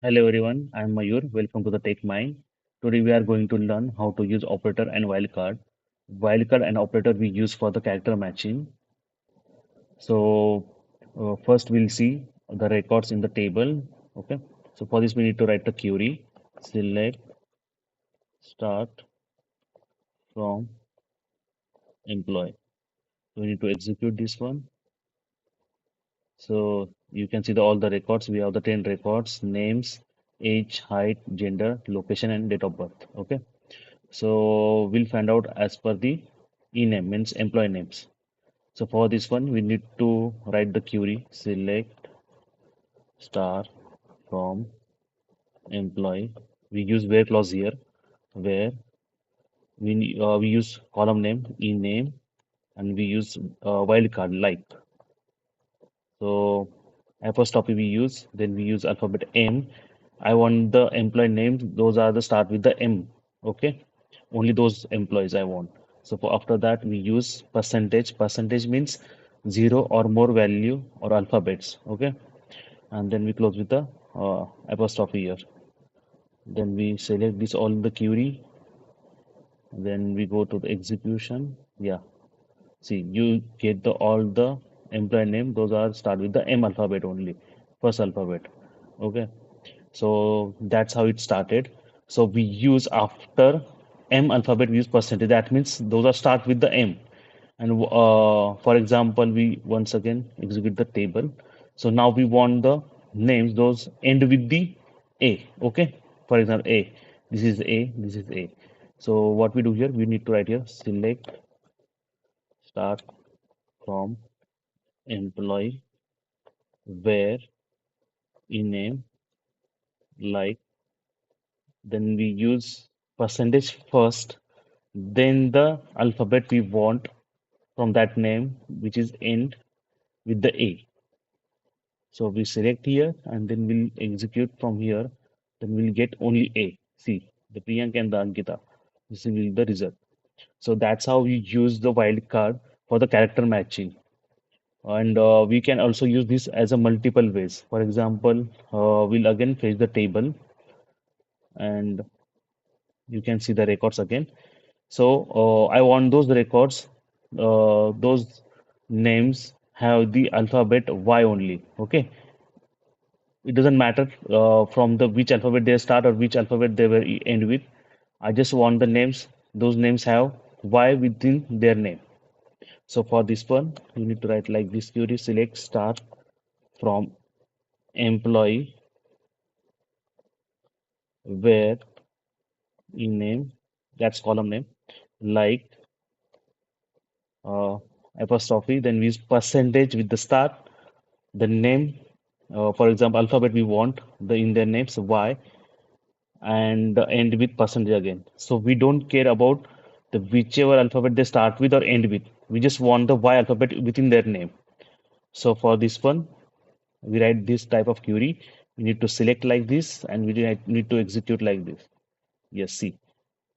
Hello everyone, I am Mayur. Welcome to the TechMind. Today we are going to learn how to use operator and wildcard. Wildcard and operator we use for the character matching. So first we'll see the records in the table. Okay. So for this we need to write the query. Select start from employee. We need to execute this one. So you can see all the records. We have the 10 records: names, age, height, gender, location, and date of birth. Okay. So we'll find out as per the ename means employee names. So for this one, we need to write the query select star from employee. We use where clause here, where we use column name ename and we use wildcard like. So apostrophe we use, then we use alphabet M. I want the employee names; those are the start with the M. Okay, only those employees I want. So for after that we use percentage. Percentage means zero or more value or alphabets. Okay, and then we close with the apostrophe here. Then we select this all in the query. Then we go to the execution. Yeah, see you get the all the employee name. Those are start with the M alphabet only, first alphabet. Okay, so that's how it started. So we use after M alphabet, we use percentage. That means those are start with the M. And for example, we once again execute the table. So now we want the names, those end with the A. Okay. For example, A. This is A. This is A. So what we do here, we need to write here select start from employee where in name like then we use percentage first, then the alphabet we want from that name, which is end with the A. So we select here and then we'll execute from here. Then we'll get only A. See, the Priyanka and the Ankita. This will be the result. So that's how we use the wildcard for the character matching. And we can also use this as a multiple ways. For example, we'll again fetch the table and you can see the records again. So I want those records, those names have the alphabet Y only. Okay, it doesn't matter from the which alphabet they start or which alphabet they will end with. I just want the names. Those names have Y within their name. So for this one, you need to write like this: query select start from employee where in name, that's column name, like uh, apostrophe. Then we use percentage with the start the name, for example, alphabet we want the in their names Y and the end with percentage again. So we don't care about the whichever alphabet they start with or end with. We just want the Y alphabet within their name. So for this one, we write this type of query. We need to select like this and we need to execute like this. Yes, see,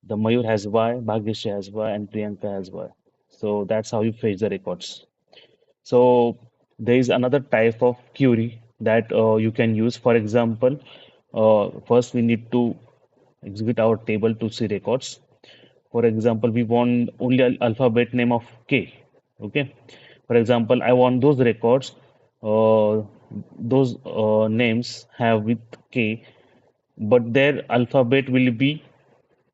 the Mayur has Y, Bhagyashree has Y, and Priyanka has Y. So that's how you fetch the records. So there is another type of query that you can use. For example, first we need to execute our table to see records. For example, we want only alphabet name of K. Okay. For example, I want those records, those names have with K, but their alphabet will be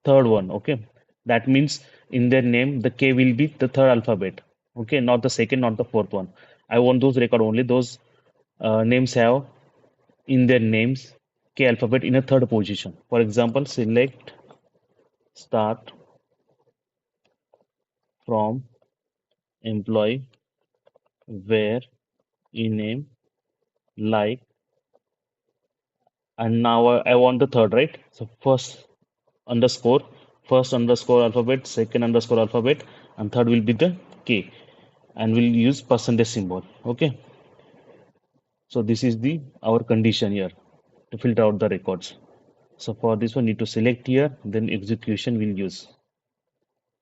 third one. Okay. That means in their name, the K will be the third alphabet. Okay. Not the second, not the fourth one. I want those record only. Those names have in their names K alphabet in a third position. For example, select start from employee where in name like and now I want the third, right? So underscore first underscore alphabet, second underscore alphabet, and third will be the K, and we'll use percentage symbol. Okay, so this is the our condition here to filter out the records. So for this one, need to select here, then execution will use.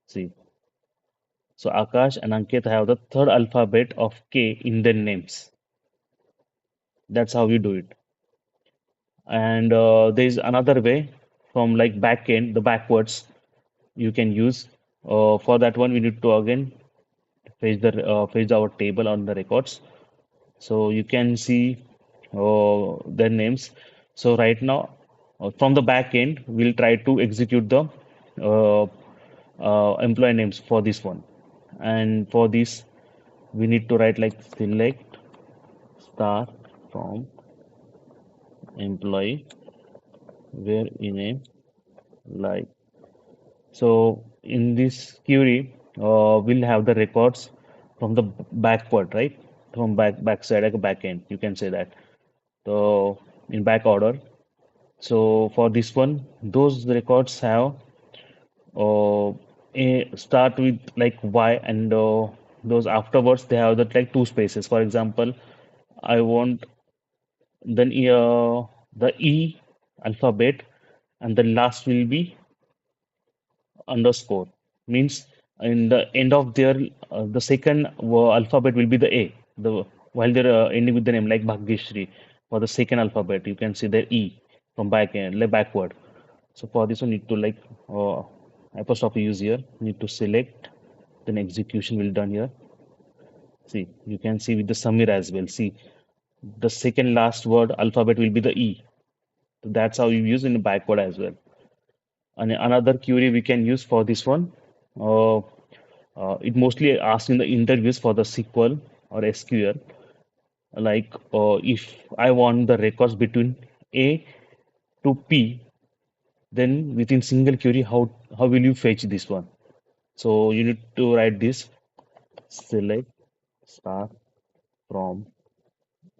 See, so Akash and Ankit have the third alphabet of K in their names. That's how we do it. And there is another way from like backend, the backwards you can use. For that one, we need to again fetch our table on the records. So you can see their names. So right now, from the back end, we'll try to execute the uh, employee names for this one. And for this, we need to write like select star from employee where in a like. So in this query, we'll have the records from the backward, right? From backside, like a back end, you can say that. So in back order. So for this one, those records have a start with like Y, and those afterwards they have that like two spaces. For example, I want then the E alphabet, and the last will be underscore, means in the end of their the second alphabet will be the A, the while they're ending with the name like Bhagyashri. For the second alphabet you can see their E from back end like backward. So for this one need to like apostrophe use here, need to select, then execution will done here. See, you can see with the Samir as well. See, the second last word alphabet will be the E. So that's how you use in the backward as well. And another query we can use for this one, uh, it mostly asks in the interviews for the SQL or SQL. Like if I want the records between A to P, then within single query, how will you fetch this one? So you need to write this select star from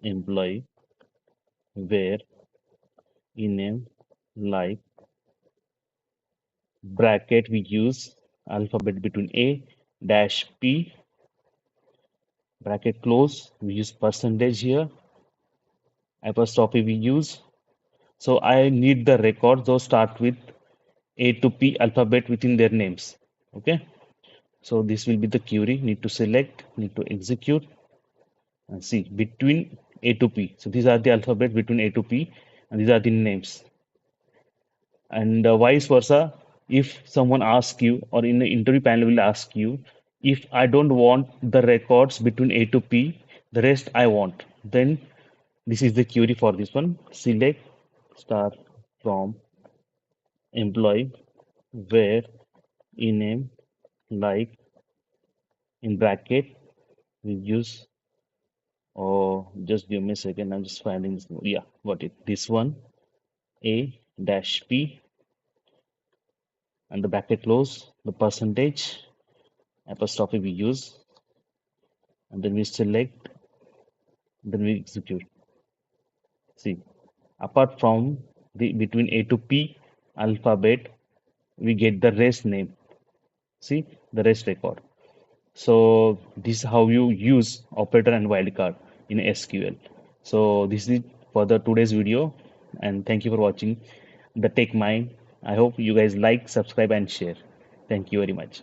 employee where in name like bracket we use alphabet between A dash P bracket close, we use percentage here, apostrophe we use. So I need the records those start with A to P alphabet within their names. Okay. So this will be the query. Need to select, need to execute, and see between A to P. So these are the alphabet between A to P, and these are the names. And vice versa, if someone asks you, or in the interview panel will ask you, if I don't want the records between A to P, the rest I want, then this is the query for this one. Select star from employee where in name like in bracket we use, or just give me a second, I'm just finding this. Yeah, got it, this one, A dash P, and the bracket close, the percentage apostrophe we use, and then we select, then we execute. See, apart from the between A to P alphabet, we get the rest name. See, the rest record. So this is how you use operator and wildcard in SQL. So this is for the today's video, and thank you for watching the Tech Mind. I hope you guys like, subscribe, and share. Thank you very much.